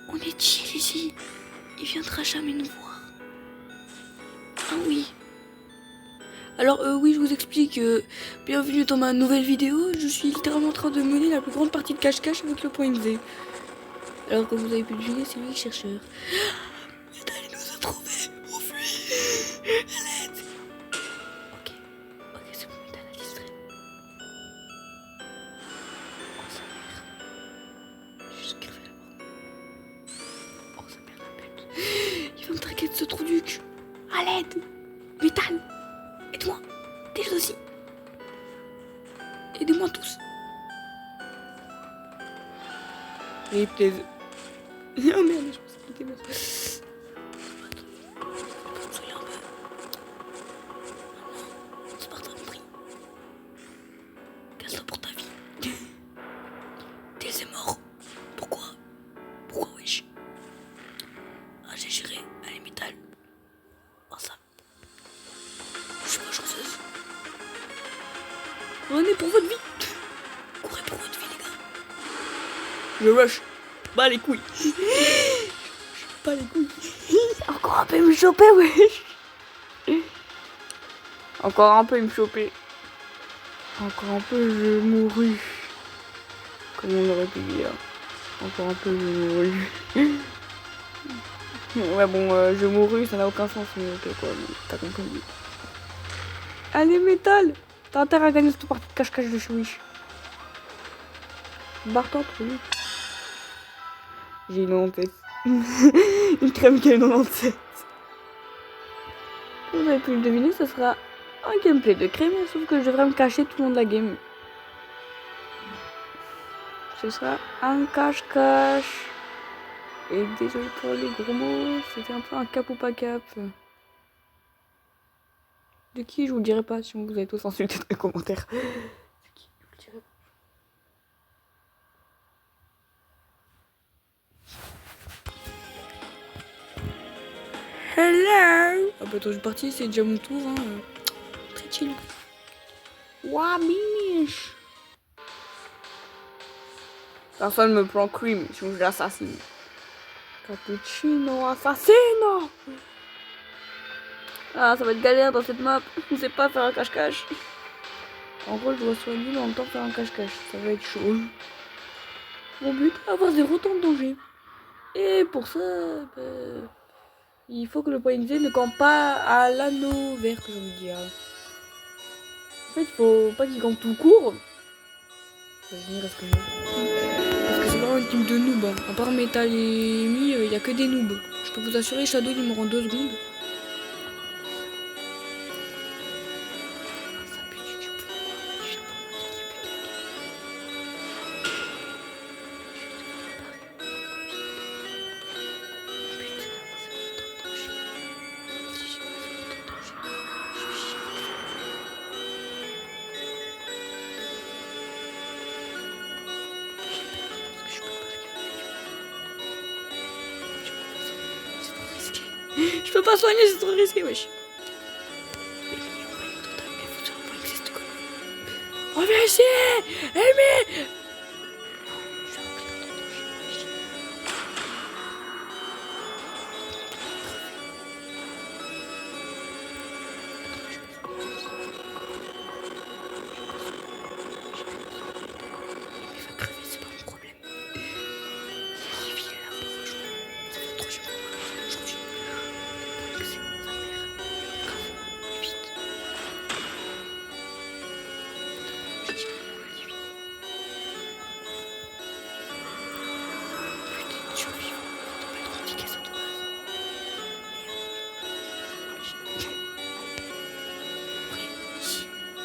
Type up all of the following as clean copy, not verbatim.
On est chill ici. Il viendra jamais nous voir. Ah oui. Alors oui, je vous explique. Bienvenue dans ma nouvelle vidéo. Je suis littéralement en train de mener la plus grande partie de cache-cache avec le point Z. Alors comme vous avez pu le deviner, c'est lui le chercheur. Métal, il nous a trouvés. On fuit. À l'aide. Ok, c'est bon, Métal a distrait. Oh sa mère. J'ai juste crevé la porte. Oh sa mère la pute. Il va me traquer de ce trou du cul. À l'aide. Métal, aide-moi. T'es aussi. Aidez-moi tous. Et plaise. Oh merde, je pensais qu'il était mort. Soyez un peu. C'est parti, on prie. Casse-toi pour ta vie. T'es c'est mort. Pourquoi wesh? Ah, j'ai géré. Allez, Métal. Oh ça. Je suis pas chanceuse. Revenez pour votre vie. Courez pour votre vie, les gars. Je rush. Bah les couilles. Pas les couilles. Encore un peu, il me chopait, wesh. Encore un peu, il me chopait. Encore un peu, je mourus. Comme on aurait pu dire. Encore un peu, je mourus. Ouais, bon, je mourus, ça n'a aucun sens, mais ok, quoi, t'as compris. Allez, Métal, t'as intérêt à gagner cette partie de cache-cache de Chouiche. Barre-toi, trop vite. J'ai une 97. Une crème qui a une 97. Comme vous avez pu le deviner, ce sera un gameplay de crème, sauf que je devrais me cacher tout le long de la game. Ce sera un cache-cache. Et désolé pour les gros mots, c'était un peu un cap ou pas cap. De qui je vous le dirai pas, sinon vous allez tous insulter dans les commentaires. De qui je vous le dirai pas. Hello. Ah bah attends, je suis parti, c'est déjà mon tour. Hein. Très chill. Ouah, biche. Personne me prend cream, sinon je l'assassine. Cappuccino assassino. Ah, ça va être galère dans cette map. Je sais pas faire un cache-cache. En gros, je dois soigner, mais en même temps faire un cache-cache. Ça va être chaud. Mon but, avoir 0 temps de danger. Et pour ça, bah, il faut que le point Z ne campe pas à l'anneau vert, que j'ai envie de dire. En fait, il faut pas qu'il campe tout court. Vas-y, reste comme parce que c'est vraiment une team de noobs. Hein. À part Métal et Mi, il y a que des noobs. Je peux vous assurer, Shadow, il me rend 2 secondes. Je peux pas soigner, c'est trop risqué, wesh. On vient ici. Amy.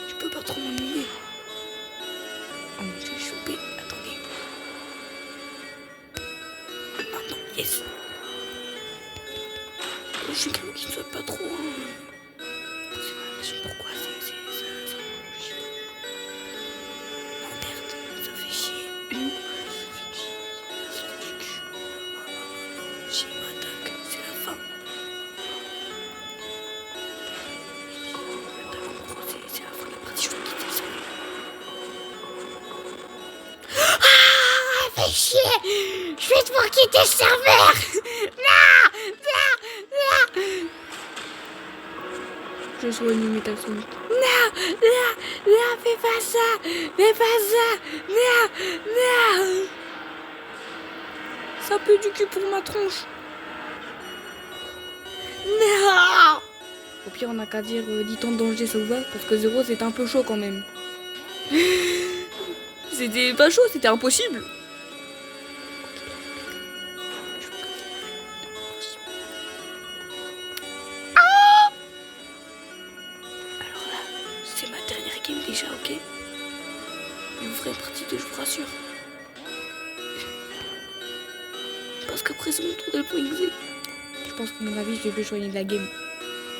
Je peux pas trop m'ennuyer. Oh mon dieu, je suis chopé. Attendez. Ah non, yes. Je suis quelqu'un qui ne saute pas trop. Hein. C'est pourquoi c'est ça. Non, merde, ça fait chier. J'ai une attaque, c'est la fin. C'est la fin de la partie, je vais quitter ça. Ah, fais chier. Je vite pour quitter le serveur. Non, non, non. Je soigne Metal Sonic. Non, non, non, fais pas ça. Fais pas ça. Non, non. Ça pue du cul pour ma tronche. Non. Au pire, on n'a qu'à dire 10 temps de danger, ça vous va? Parce que 0, c'était un peu chaud quand même. C'était pas chaud, c'était impossible. Ah! Alors là, c'est ma dernière game déjà, ok? Je vous ferai partie 2, je vous rassure. Parce qu'après, c'est mon tour de point XZ. Je pense qu'à mon avis, je vais choisir de la game.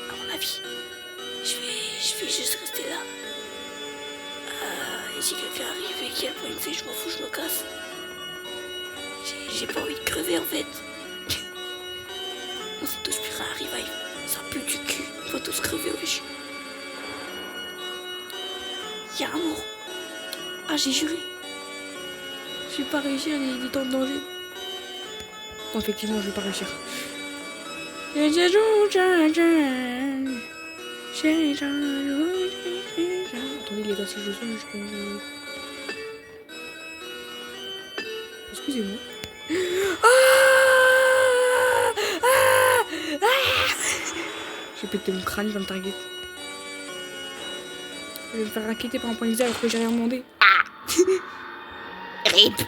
À mon avis, je vais juste rester là. Et si quelqu'un arrive et qu'il y a le point XZ, je m'en fous, je me casse. J'ai pas envie de crever en fait. On s'est tous pris un revive. Ça pue du cul. On va tous crever, wesh. Y'a un mort. Ah, j'ai juré. Je vais pas réussir les temps de danger. Non, effectivement, je vais pas réussir. Attendez les gars, si je sonne, je peux... Excusez-moi. J'ai pété mon crâne, il va me target. Je vais me faire inquiéter par un point XZ alors que j'ai rien demandé. Ah. RIP.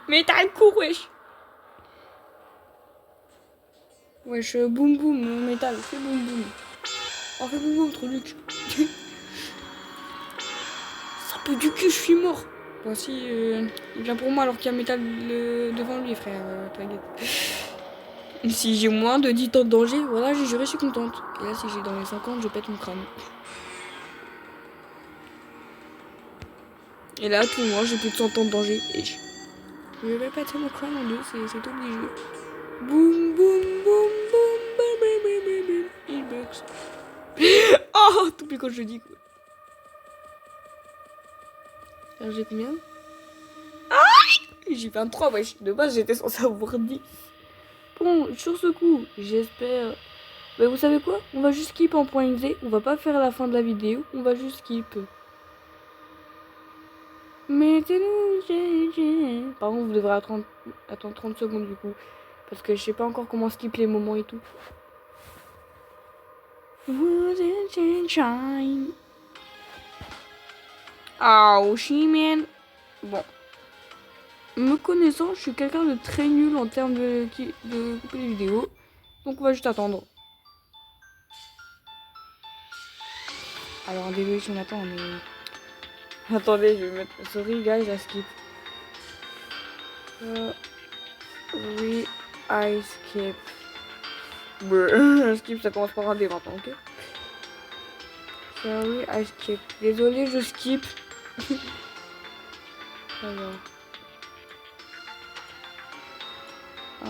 Mais t'as un coup, wesh. Wesh, boum boum, métal, fais boum boum. Oh, fais boum boum, trop Luc. Ça peut du cul, je suis mort. Voici, il vient pour moi alors qu'il y a métal devant lui, frère. T'inquiète. Si j'ai moins de 10 temps de danger, voilà, j'ai juré, je suis contente. Et là, si j'ai dans les 50, je pète mon crâne. Et là, tout moi, j'ai plus de 100 temps de danger. Et je vais péter mon crâne en deux, c'est obligé. Boum, boum, boum, boum, boum, boum, boum, boum, boum. Il bugs. Oh, tout plus quand je dis quoi. Alors, j'ai combien? Ah, j'ai 23, wesh. De base, j'étais censé avoir 10. Bon, sur ce coup, j'espère... Mais vous savez quoi? On va juste skip en point XZ. On va pas faire la fin de la vidéo. On va juste skip. Mettez-nous... Par contre, vous devrez attendre 30 secondes du coup. Parce que je sais pas encore comment skip les moments et tout. Oh, man. Bon. Me connaissant, je suis quelqu'un de très nul en termes de couper les vidéos. Donc on va juste attendre. Alors désolé si on attend, mais... Attendez, je vais mettre... Sorry guys, I skip. Oui, I skip. Skip, ça commence par un D maintenant, ok? Sorry, I skip. Désolé, je skip. Alors. 1,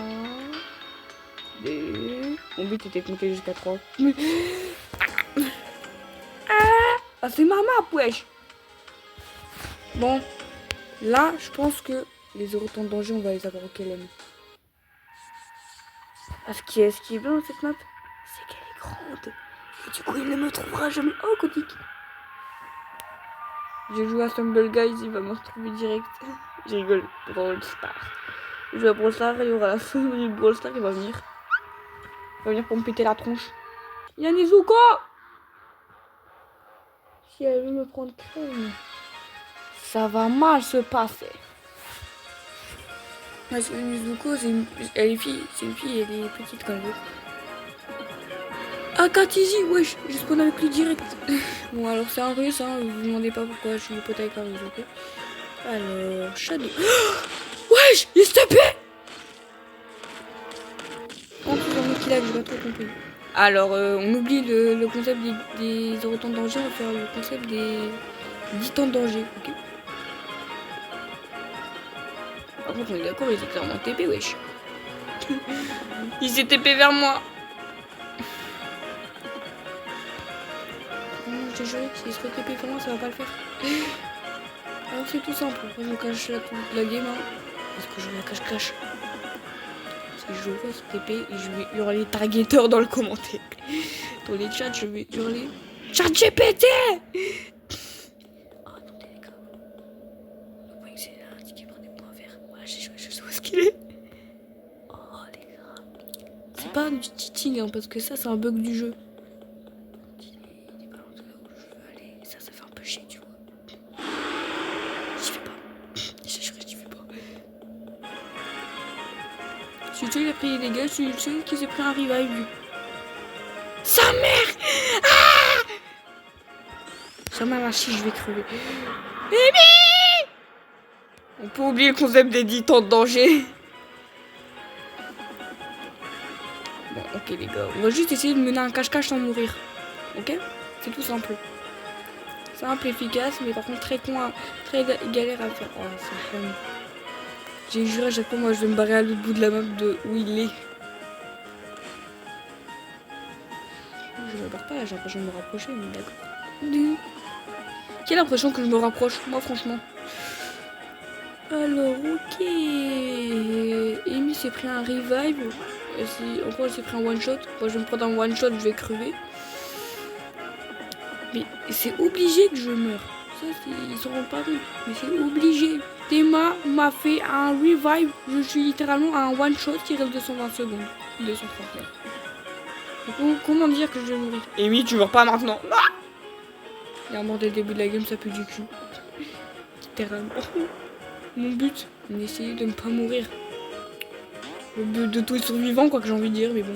2... Mon but était de compter jusqu'à 3. Ah, c'est ma map, wesh. Bon, là, je pense que les 0 temps de danger, on va les avoir au KLM. Ah, ce qui est bien dans cette map, c'est qu'elle est grande. Et du coup, il ne me trouvera jamais. Oh, Kotik. J'ai joué à Stumble Guys, il va me retrouver direct. Je rigole, Brawl Star. Je joue à Brawl Star, il y aura la fin de Brawl Star, il va venir. Il va venir pour me péter la tronche. Il y a Nezuko. Si elle veut me prendre crème, ça va mal se passer. Parce que Nezuko, elle est fille, c'est une fille, elle est petite quand même. Ah, Katizi, wesh, je spawn avec lui direct. Bon, alors c'est un russe, hein, vous me demandez pas pourquoi je suis pote avec un russe, ok. Alors, Shadow. Wesh, il s'est tapé. En plus, dans qu'il a, j'ai pas trop compris. Alors, on oublie le concept des 0 temps de danger, on va faire le concept des 10 temps de danger, ok. Par contre, on est d'accord, il s'est clairement TP, wesh. Il s'est TP vers moi. Je te jure, s'il se fait TP vers moi, ça va pas le faire. Alors, c'est tout simple. Après, je me cache là toute la game. Hein. Est-ce que je vais cache-cache? Si je vois ce TP, je vais hurler targeteur dans le commentaire. Dans les chats, je vais hurler Chat GPT. Oh, attendez les gars. Le point c'est un ticket pour des points verts. Ouais, je sais où est-ce qu'il est. Oh les gars. C'est pas du cheating hein, parce que ça c'est un bug du jeu. Il est pas loin de là où je veux aller. Ça fait un peu chier tu vois. J'y vais pas. J'y vais pas. Celui-là il a pris des dégâts, celui qui s'est pris un revive. Sa mère. Ah, ça m'a lâché, je vais crever. Mimi, on peut oublier le concept des 10 temps de danger. Bon, ok les gars, on va juste essayer de mener un cache-cache sans mourir. Ok? C'est tout simple. Simple, efficace, mais par contre très galère à faire. Oh, c'est fun. J'ai juré à chaque fois, moi je vais me barrer à l'autre bout de la map de où il est. Je me barre pas là, j'ai l'impression de me rapprocher, mais d'accord. Quelle impression que je me rapproche, moi franchement. Alors, ok. Amy s'est pris un revive. En gros, elle s'est pris un one shot. Moi, je vais me prendre un one shot, je vais crever. Mais c'est obligé que je meure. Ça, ils s'en rendent pas compte. Mais c'est obligé. Théma m'a fait un revive. Je suis littéralement à un one shot qui reste 220 secondes. 239. Comment dire que je vais mourir? Amy, tu meurs pas maintenant. Ah, il y a un mort dès le début de la game, ça pue du cul. Littéralement. Mon but, c'est d'essayer de ne pas mourir. Le but de tous les survivants, quoi que j'ai envie de dire, mais bon.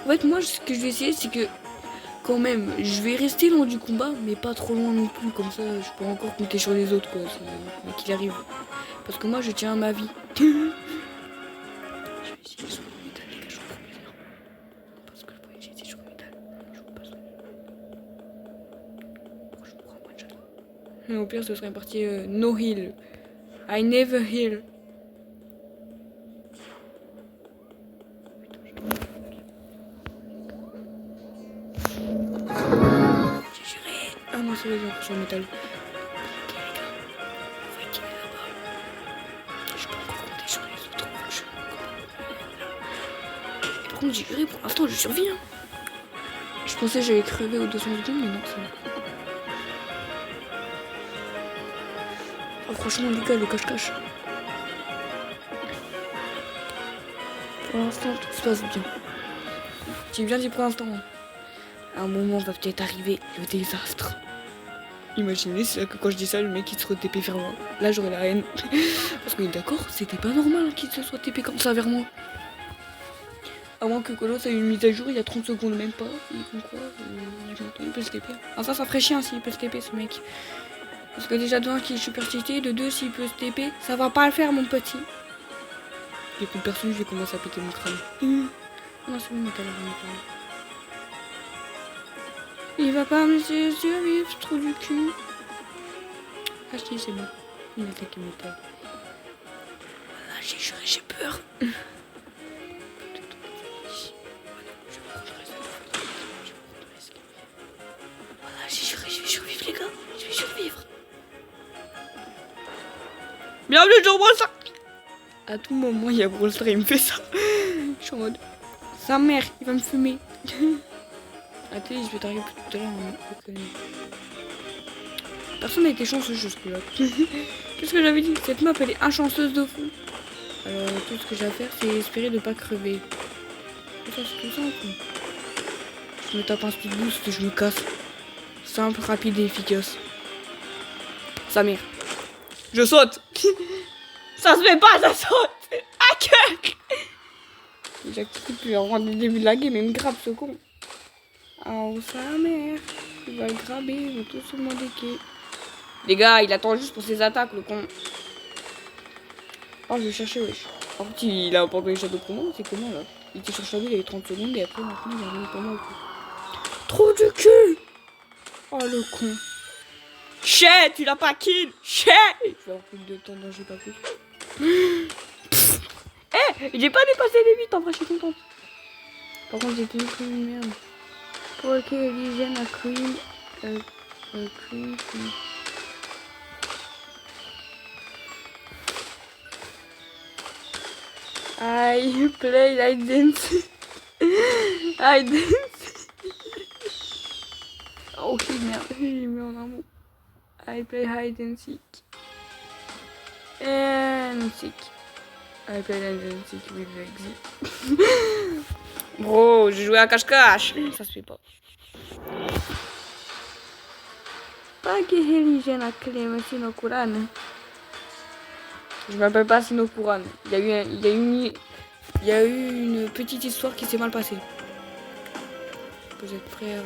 En fait, moi, ce que je vais essayer, c'est que quand même, je vais rester loin du combat, mais pas trop loin non plus. Comme ça, je peux encore compter sur les autres, quoi, qu'il arrive. Parce que moi, je tiens à ma vie. Je vais essayer de sauver le métal, les gars, je vous promets. Parce que je pourrais essayer de sauver le métal. Je vous passe. Je prends un one shot. Mais au pire, ce serait une partie no heal. I never heal. J'ai juré. Ah non, c'est vrai, j'ai encore sur le métal. Ok, les gars. On va qu'il est là-bas. Je peux encore compter sur les autres. Et par contre, j'ai juré, pour l'instant, je survis. Hein. Je pensais que j'allais crever aux 200 secondes, mais non, c'est bon. Oh, franchement, les gars, le cache-cache. Pour l'instant, tout se passe bien. J'ai bien dit pour l'instant. À un moment va peut-être arriver le désastre. Imaginez, c'est là que quand je dis ça, le mec il se re-TP vers moi. Là, j'aurais la haine. Parce que d'accord, c'était pas normal qu'il se soit TP comme ça vers moi. Avant que Colos ait une mise à jour, il y a 30 secondes, même pas. Et comme quoi, il peut se TP. Ah, ça ferait chiant s'il peut se TP, ce mec. Parce que déjà, de 1, qui est super cheaté, de 2, s'il peut se TP, ça va pas le faire, mon petit. Il y a plus de personne, je vais commencer à péter mon crâne. Non, c'est bon, mais t'as l'air de me parler. Il va pas me survivre, trop du cul. Ah si, c'est bon. Il a attaqué mes tailles. Voilà, j'ai juré, j'ai peur. Voilà, j'ai juré, je vais survivre les gars. Je vais survivre. Bienvenue dans Brawl Stars. À tout moment, il y a Brawl Stars, il me fait ça. Je suis en mode... Sa mère, il va me fumer. Attends, je vais t'arriver tout à l'heure. Personne n'a été chanceux jusque-là. Qu'est-ce que j'avais dit? Cette map, elle est inchanceuse de fou. Alors, tout ce que j'ai à faire, c'est espérer de ne pas crever. C'est tout simple. Je me tape un speed boost et je me casse. Simple, rapide et efficace. Sa mère. Je saute. Ça se fait pas, ça saute. Ah que j'active depuis avant le début de la game, il me grappe ce con. Oh, sa mère. Il va le graber, ils vont tous se demander qui. Les gars, il attend juste pour ses attaques, le con. Oh, je vais chercher, wesh. En fait, il a pas donné Shadow pour moi, c'est comment là? Il était sur Shadow, il avait 30 secondes et après, maintenant, il est revenu pour moi. Trop du cul! Oh, le con. Chet, tu l'as pas kill! Chet! Je vais avoir plus de temps, non, j'ai pas plus. Eh, j'ai pas dépassé les 8 en vrai, je suis contente. Par contre, j'ai tenu comme une merde. Pour lequel l'hygiène a cream. Cream. I play hide and seek. Hide and seek. Oh, merde, j'ai mis en un mot. I play hide and seek. And seek. I play hide and seek with Lexi. Bro, j'ai joué à cache-cache. Ça se fait pas. Pas que religion a claimé Sinokuran. Je m'appelle pas Sinokuran. Il y a eu une petite histoire qui s'est mal passée. Vous êtes prêts à...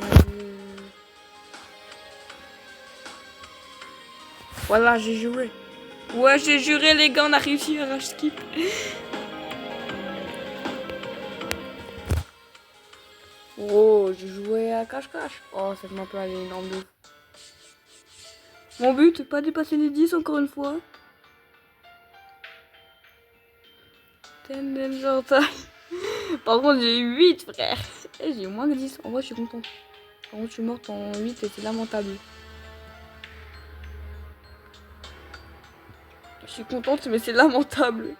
Voilà, j'ai juré. Ouais, j'ai juré, les gars, on a réussi à rush skip. Oh, j'ai joué à cache-cache. Oh, cette map là, elle est énorme de ouf. Mon but, pas dépasser les 10 encore une fois. Par contre, j'ai eu 8, frère. Et j'ai eu moins que 10. En vrai, je suis contente. Par contre, je suis morte en 8 et c'est lamentable. Je suis contente, mais c'est lamentable.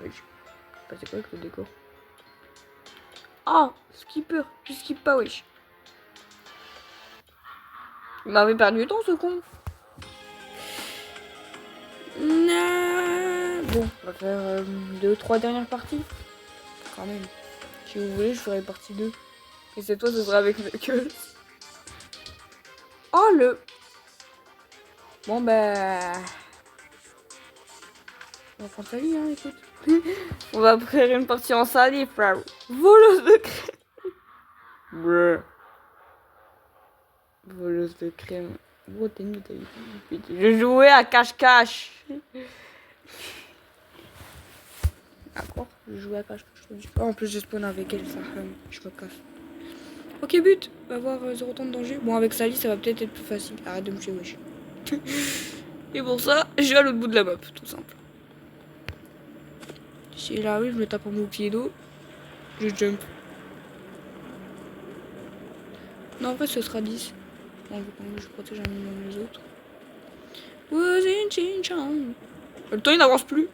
Oui. C'est quoi avec le décor? Ah, skipper. Je skip pas, wesh. Il m'avait perdu du temps, ce con. Non. Bon, on va faire 2-3 dernières parties. Quand même. Si vous voulez, je ferai partie 2. Et cette fois, ce sera avec Knuckles. Oh, le... Bon, bah... On va prendre sa vie, hein, écoute. On va faire une partie en salé, frère. Voleuse de crème. Bruh. Voleuse de crème. Oh, t'es nul, t'as vu. Je jouais à cache-cache. D'accord, je jouais à cache-cache. Oh, en plus, je spawn avec elle, ça. Je me casse. Ok, but. On va avoir 0 temps de danger. Bon, avec Sally, ça va peut-être être plus facile. Arrête de me tuer, wesh. Et pour ça, je vais à l'autre bout de la map, tout simple. Si là, oui, je me tape en bouclier d'eau. Je jump. Non, en fait, ce sera 10. Bon, je protège un minimum les autres. Le temps, il n'avance plus.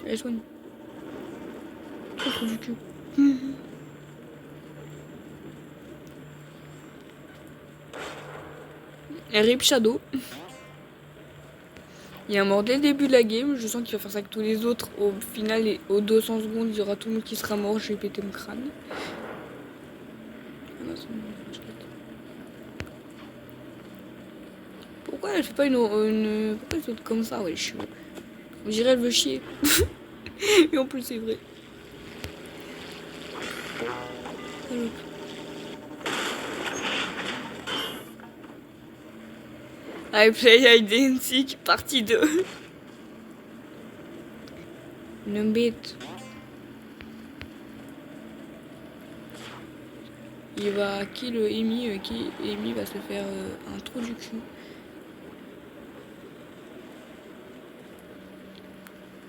Allez, soigne. Trop du cul. Et Rip Shadow. Il y a un mort dès le début de la game. Je sens qu'il va faire ça avec tous les autres. Au final, et aux 200 secondes, il y aura tout le monde qui sera mort. Je vais péter mon crâne. Pourquoi elle fait pas une... Pourquoi elle saute comme ça, wesh? On dirait elle veut chier. Et en plus, c'est vrai. I play hide and seek, partie 2. Une bête. Il va kill Amy, Amy va se faire un trou du cul.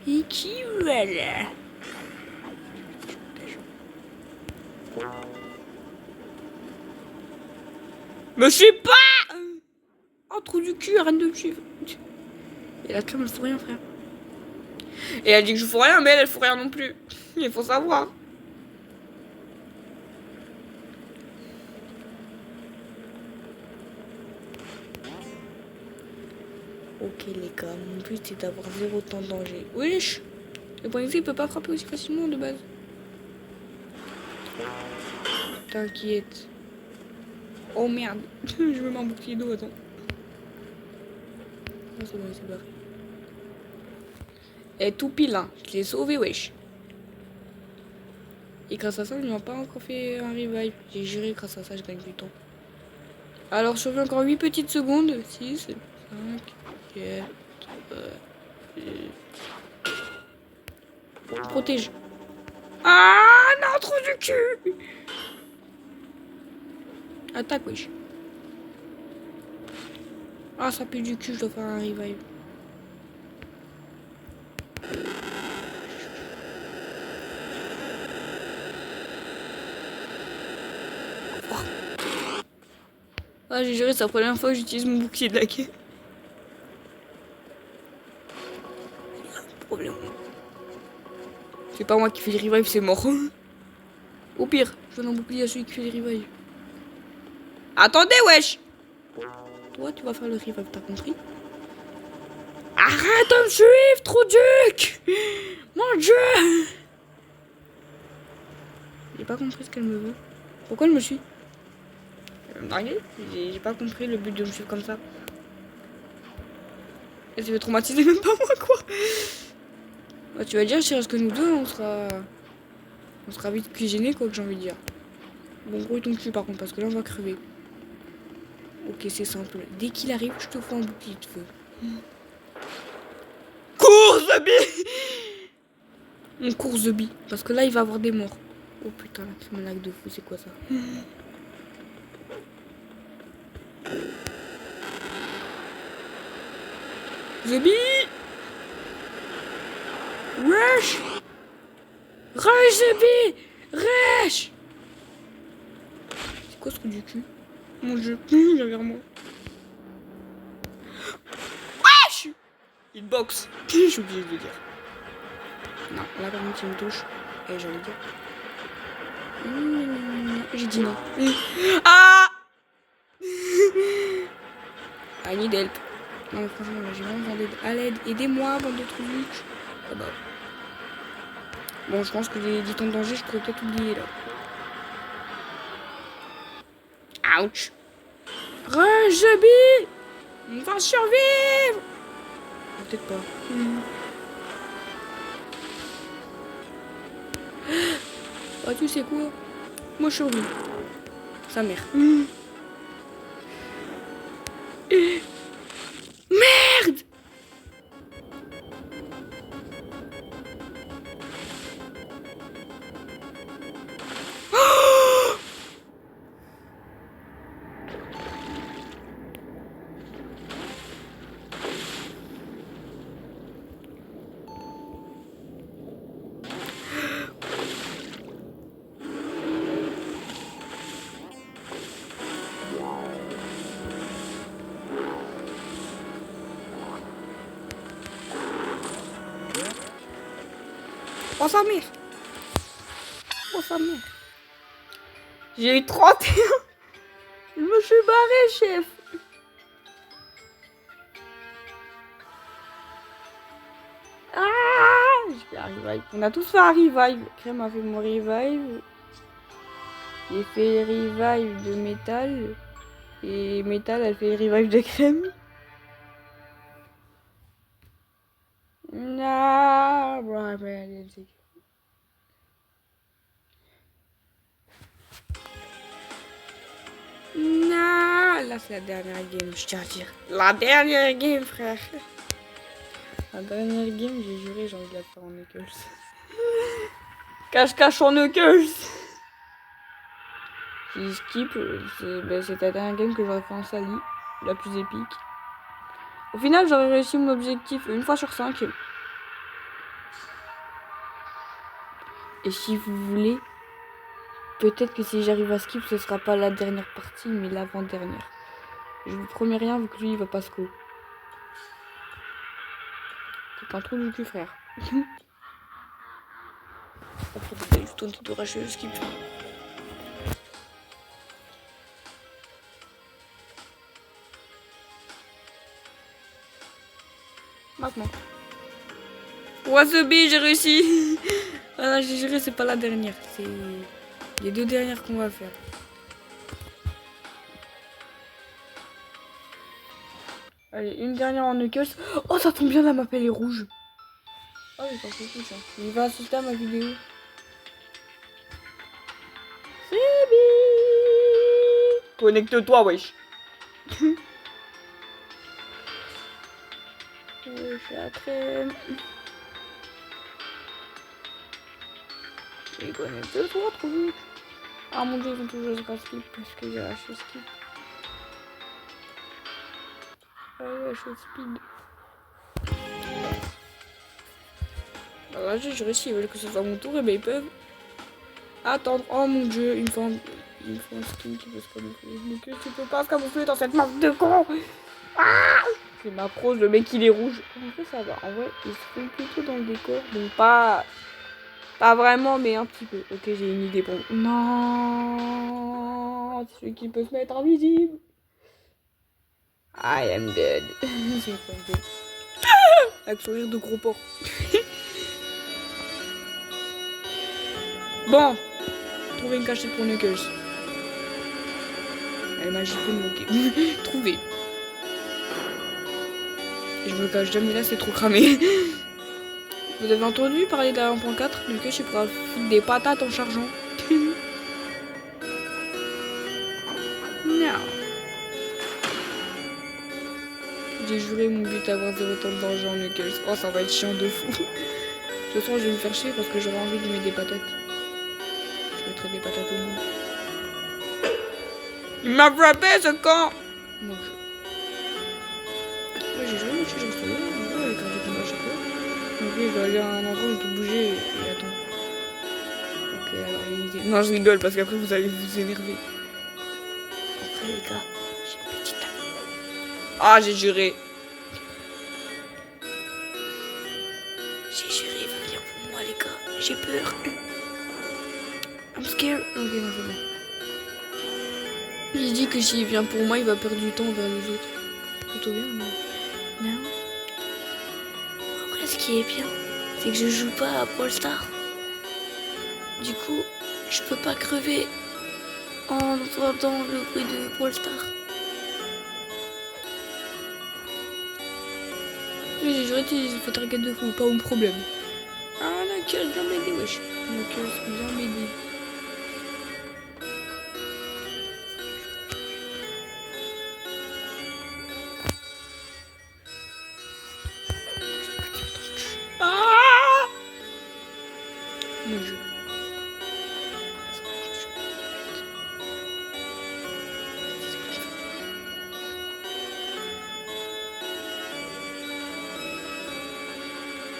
Et qui voilà. Mais je sais pas. Oh, trou du cul, arrête de me suivre. Et la crème, elle fout rien, frère. Et elle dit que je fous rien, mais elle fout rien non plus. Il faut savoir. Ok les gars, mon but c'est d'avoir 0 temps de danger. Wesh. Le point il peut pas frapper aussi facilement de base. T'inquiète. Oh merde. Je me mets un bouclier d'eau, attends. Oh, c'est bon, il s'est barré. Et tout pile, hein. Je l'ai sauvé, wesh. Et grâce à ça, je n'ai pas encore fait un revive. J'ai juré, grâce à ça, je gagne du temps. Alors, je survis encore 8 petites secondes. 6, 5, 4, protège. Ah non, trop du cul. Attaque, wesh. Ah, ça pue du cul, je dois faire un revive. Ah, j'ai géré, c'est la première fois que j'utilise mon bouclier de la quai. Problème. C'est pas moi qui fais le revive, c'est mort. Au pire, je donne un bouclier à celui qui fait le revive. Attendez, wesh! Toi, tu vas faire le revive, t'as compris? Arrête de me suivre, trop duc! Mon dieu! J'ai pas compris ce qu'elle me veut. Pourquoi elle me suit? Elle me draguer? J'ai pas compris le but de me suivre comme ça. Elle s'est fait traumatiser, même pas moi, quoi! Bah, tu vas dire, si reste que nous deux, on sera vite cuisinés, quoi que j'ai envie de dire. Bon, gros, il tombe dessus par contre, parce que là, on va crever. Ok, c'est simple. Dès qu'il arrive, je te fais un bouclier de feu. Cours, Zabi! On court, Zabi. Parce que là, il va avoir des morts. Oh putain, la crème lac de feu, c'est quoi ça? Zabi! Rush! Rush, Zabi! Rush! C'est quoi ce truc du cul? Mon dieu, il vient vers moi. Wesh! Il boxe. Je suis obligé de le dire. Non, là par contre il me touche. Et j'allais dire. J'ai dit non. Ah! I need help. Non mais franchement là j'ai vraiment besoin d'aide. À l'aide, aidez-moi, bande de trucs. Ah bah. Bon, je pense que les 10 temps de danger, je pourrais peut-être oublier là. Ouch. Rejebi! On va survivre! Peut-être pas. Ah, tu sais quoi? Moi, je survis. Sa mère. Merde! Oh, sa mère! Oh, sa mère! J'ai eu 31! Je me suis barré, chef! Ah! Je fais un revive. On a tous fait un revive. Crème a fait mon revive. J'ai fait le revive de métal. Et métal, elle fait le revive de crème. Non, bon, non, là c'est la dernière game, je tiens à dire. La dernière game, frère. La dernière game, j'ai juré, j'ai envie de la faire en Knuckles. Cache-cache en Knuckles. Si je skip, c'est la dernière game que j'aurais fait en Sally, la plus épique. Au final, j'aurais réussi mon objectif une fois sur 5. Et si vous voulez, peut-être que si j'arrive à skip, ce sera pas la dernière partie, mais l'avant-dernière. Je vous promets rien, vu que lui, il va pas se co. C'est un trou du cul, frère. Après, t'as juste tenté de racher le skip. Maintenant. Wasabi, j'ai réussi. Voilà, j'ai géré, c'est pas la dernière. C'est les deux dernières qu'on va faire. Allez, une dernière en Knuckles. Oh, ça tombe bien, la map elle est rouge. Oh, il s'en fout, ça. Il va assister à ma vidéo. Sabi! Connecte-toi, wesh. Wesh, la crème. Et connecte-toi, trop vite. Ah mon dieu, ils vont toujours se skip parce que j'ai lâché skip. chose speed. Alors là, j'ai juré s'ils veulent que ce soit mon tour, et ben ils peuvent attendre. Oh mon dieu, il me faut un skin qui peut se camoufler. Mais que tu peux pas se camoufler dans cette marque de con. Ah, c'est ma prose, le mec il est rouge. En fait ça va, en vrai ils se font plutôt dans le décor. Donc pas vraiment mais un petit peu. Ok, j'ai une idée pour... Non, c'est celui qui peut se mettre invisible. I am dead. Avec sourire de gros porc. Bon, trouver une cachette pour Knuckles. Elle m'a giffé mon ok. Trouver. Je me cache jamais là, c'est trop cramé. Vous avez entendu parler de la 1.4? Knuckles, il pourra foutre des patates en chargeant. Non. J'ai juré mon but d'avoir 0 temps de danger en Knuckles. Oh, ça va être chiant de fou. De toute façon, je vais me faire chier parce que j'aurais envie de mettre des patates. Je mettrai des patates au monde. Il m'a frappé ce con! Mon jeu. Ouais, j'ai joué, moi aussi, je reste là. Ouais, avec un jeu combat à chaque fois. Ok, je dois aller à un endroit où je peux bouger et attends. Ok, alors il y a une idée. Non, je rigole parce qu'après vous allez vous énerver. Après, les gars, j'ai une petite amie. Ah, j'ai juré. J'ai juré, il va venir pour moi, les gars. J'ai peur. I'm scared. Ok, non, c'est bon. J'ai dit que s'il vient pour moi, il va perdre du temps vers les autres. Plutôt bien, mais... Non. Après, ce qui est bien, c'est que je joue pas à Brawl Stars. Du coup, je peux pas crever en entendant le bruit de Brawl Stars. J'ai juré qu'il faut target de fou, pas un problème. Ah, Knuckles, viens m'aider, wesh. Knuckles, viens m'aider. Ah, mon jeu.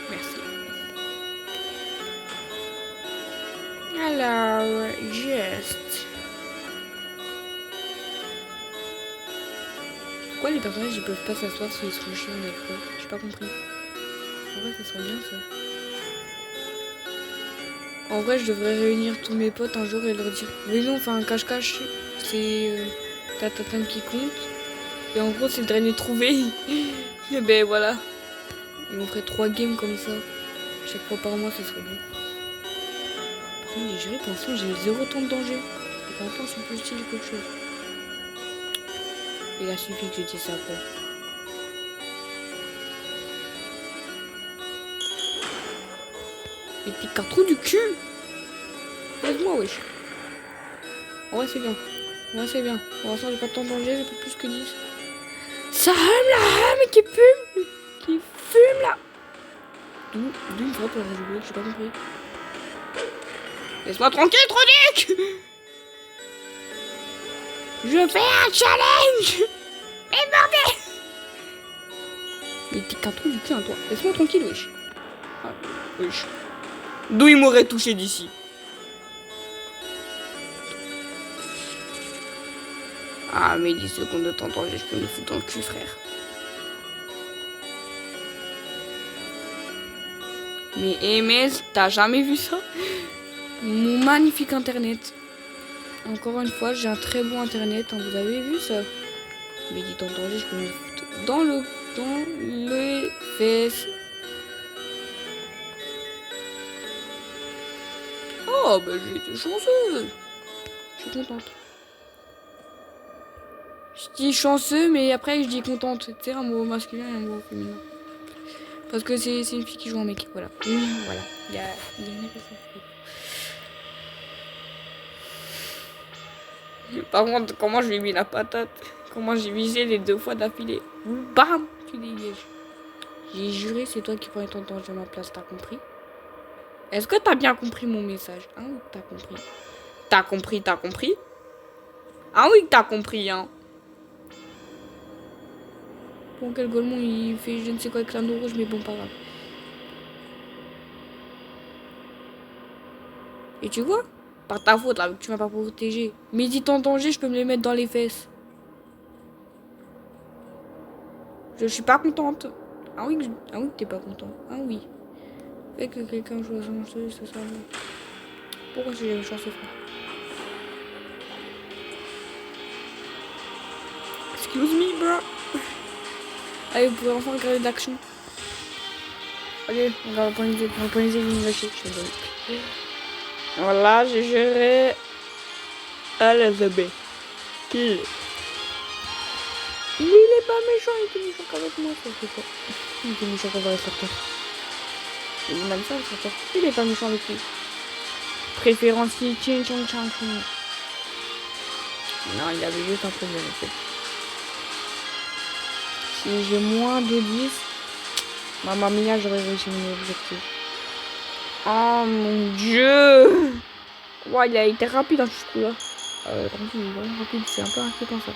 Merci. Alors, juste. Pourquoi les personnages ils peuvent pas s'asseoir s'ils sont chiants avec eux? J'ai pas compris. En vrai, ça serait bien ça. En vrai, je devrais réunir tous mes potes un jour et leur dire oui, on fait un cache-cache. C'est ta tatane qui compte. Et en gros, c'est le dernier trouvé. Et ben voilà. Et on ferait 3 games comme ça. Chaque fois par mois, ça serait bien. Par contre, j'ai juré, pour l'instant, j'ai 0 temps de danger. Pour l'instant, c'est plus stylé quelque chose. Il a suffi que je dise ça après. Les petits cartons du cul! Laisse-moi, wesh. En vrai, c'est bien. En vrai, c'est bien. Pour l'instant, j'ai pas de temps de danger, j'ai pas plus que 10. Ça hume là! Mais qui fume! Qui fume là! D'où une frappe pour jouer, j'ai pas compris. Laisse-moi tranquille, Tronic! Je fais un challenge! Mais bordel! Mais t'es qu'un trou du cul, hein, toi. Laisse-moi tranquille, wesh. Ah, wesh. D'où il m'aurait touché d'ici? Ah, mais 10 secondes de temps de danger, je peux me foutre dans le cul, frère. Mais MS, t'as jamais vu ça? Mon magnifique internet. Encore une fois, j'ai un très bon internet, hein, vous avez vu ça? Mais dit en danger, je peux me foutre dans les fesses. Oh, bah j'ai été chanceux. Je suis contente. Je dis chanceux, mais après je dis contente. Tu sais, un mot masculin et un mot féminin. Parce que c'est une fille qui joue en mec, voilà. Voilà. Il y a une raison. Par contre, comment je lui ai mis la patate? Comment j'ai visé les 2 fois d'affilée? Bam! Tu dégages. J'ai juré, c'est toi qui prends ton danger à ma place, t'as compris? Est-ce que t'as bien compris mon message? Hein, ou t'as compris? T'as compris? Ah oui, t'as compris, hein? Bon, quel golemon, il fait je ne sais quoi avec l'anneau rouge, mais bon, pas grave. Et tu vois, par ta faute, là, tu m'as pas protégé. Mais dit en danger, je peux me les mettre dans les fesses. Je suis pas contente. Ah oui, ah oui, t'es pas content. Ah oui. Fait que quelqu'un joue à son jeu, ça sert. Pourquoi j'ai eu chance, frère? Excuse me, bro. Allez, vous pouvez enfin regarder d'action. Allez, on va organiser une machine. Voilà, j'ai géré Elizabeth. Kill. Il est pas méchant, il était méchant qu'avec moi, ça fait quoi. Il était méchant qu'on va le sortir. Il est même ça, le sortir. Il est pas méchant avec lui. Préférence qui tient, non, il avait juste un peu de fait. Si j'ai moins de 10, Mamma mia, j'aurais réussi mon objectif. Oh mon dieu! Ouais, il a été rapide dans ce coup-là. Tranquille, il est vraiment rapide, c'est un peu inquiétant ça.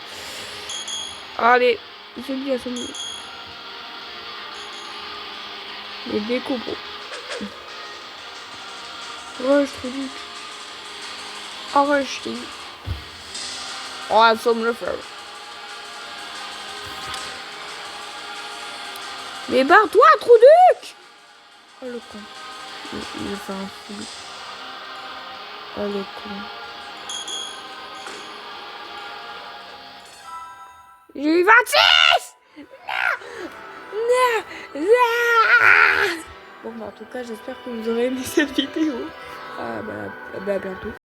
Allez, je dis à son niveau. Les découpes. Rush, trop vite. Oh, rush, t'es dit. Oh, elle somme le faire. Mais barre-toi, Trouduc! Oh le con. Il fait un fou. Oh le con. J'ai eu 26! Non! Bon, bah, en tout cas, j'espère que vous aurez aimé cette vidéo. Bah, à bientôt.